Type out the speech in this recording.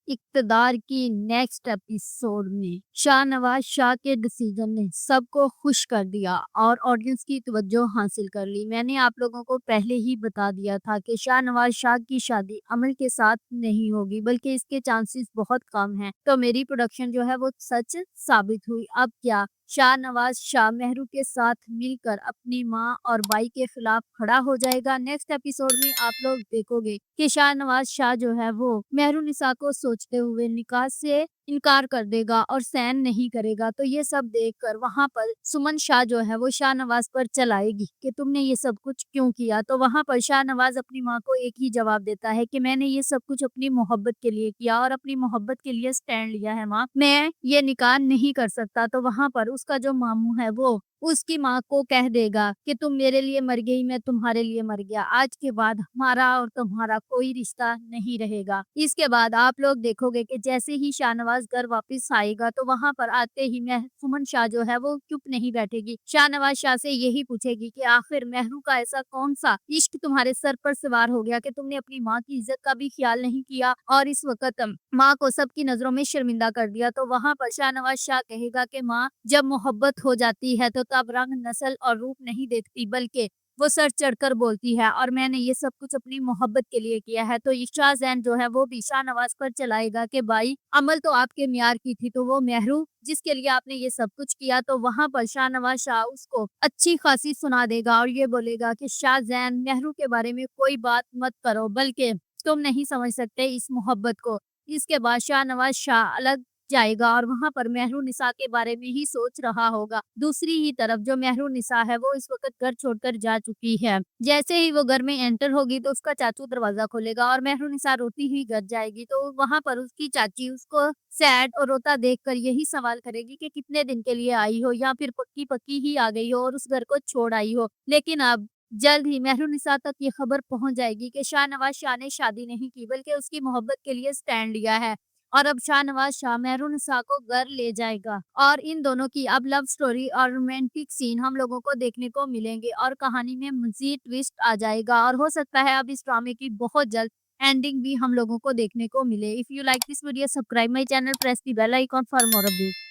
इक़्तिदार की next episode में शाहनवाज शाह के डिसीजन ने सबको खुश कर दिया और ऑडियंस की तवज्जो हासिल कर ली। मैंने आप लोगों को पहले ही बता दिया था कि शाहनवाज शाह की शादी अमल के साथ नहीं होगी, बल्कि इसके चांसेस बहुत कम हैं। तो मेरी प्रोडक्शन जो है वो सच साबित हुई। अब क्या शाहनवाज शाह मेहरू के साथ मिलकर अपनी मां और भाई के खिलाफ खड़ा हो जाएगा? नेक्स्ट एपिसोड में आप लोग देखोगे कि शाहनवाज शाह जो है वो मेहरुनिसा को सोचते हुए निकाह से इनकार कर देगा और सहन नहीं करेगा। तो ये सब देखकर वहां पर सुमन शाह जो है वो शाहनवाज पर चलाएगी कि तुमने ये सब कुछ क्यों किया। तो वहां पर शाहनवाज अपनी माँ को एक ही जवाब देता है कि मैंने ये सब कुछ अपनी मोहब्बत के लिए किया और अपनी मोहब्बत के लिए स्टैंड लिया है माँ, मैं ये निकाह नहीं कर सकता। तो वहां पर उसका जो मामू है वो उसकी माँ को कह देगा कि तुम मेरे लिए मर गई, मैं तुम्हारे लिए मर गया, आज के बाद हमारा और तुम्हारा कोई रिश्ता नहीं रहेगा। इसके बाद आप लोग देखोगे कि जैसे ही शाहनवाज घर वापस आएगा तो वहां पर आते ही सुमन शाह जो है वो चुप नहीं बैठेगी। शाहनवाज शाह से यही पूछेगी कि आखिर मेहरू का ऐसा कौन सा इश्क तुम्हारे सर पर सवार हो गया कि तुमने अपनी माँ की इज्जत का भी ख्याल नहीं किया और इस वक्त माँ को सबकी नजरों में शर्मिंदा कर दिया। तो वहां पर शाहनवाज शाह कहेगा कि माँ, जब मोहब्बत हो जाती है तो तब रंग, नस्ल और रूप नहीं देखती, बल्कि वो सर चढ़कर बोलती है और मैंने ये सब कुछ अपनी मोहब्बत के लिए किया है। तो इशा जैन जो है वो भी शाहनवाज पर चलाएगा कि भाई, अमल तो आपके मियार की थी, तो वो मेहरू जिसके लिए आपने ये सब कुछ किया। तो वहां पर शाहनवाज शाह उसको अच्छी खासी सुना देगा और ये बोलेगा कि शाह जैन, मेहरू के बारे में कोई बात मत करो, बल्कि तुम नहीं समझ सकते इस मोहब्बत को। इसके बाद शाहनवाज शाह अलग जाएगा और वहां पर मेहरुनिसा के बारे में ही सोच रहा होगा। दूसरी ही तरफ जो मेहरुनिसा है वो इस वक्त घर छोड़कर जा चुकी है। जैसे ही वो घर में एंटर होगी तो उसका चाचू दरवाजा खोलेगा और मेहरुनिसा रोती हुई घर जाएगी। तो वहां पर उसकी चाची उसको सैड और रोता देखकर यही सवाल करेगी कि कितने दिन के लिए आई हो, या फिर पक्की पक्की ही आ गई हो और उस घर को छोड़ आई हो। लेकिन अब जल्द ही मेहरुनिसा तक ये खबर पहुंच जाएगी कि शाहनवाज शाह ने शादी नहीं की, बल्कि उसकी मोहब्बत के लिए स्टैंड लिया है। और अब शाहनवाज शाह मेहरुनिसा को घर ले जाएगा और इन दोनों की अब लव स्टोरी और रोमांटिक सीन हम लोगों को देखने को मिलेंगे और कहानी में मजीद ट्विस्ट आ जाएगा और हो सकता है अब इस ड्रामे की बहुत जल्द एंडिंग भी हम लोगों को देखने को मिले। If you like this video, subscribe my channel, press the bell icon for more update.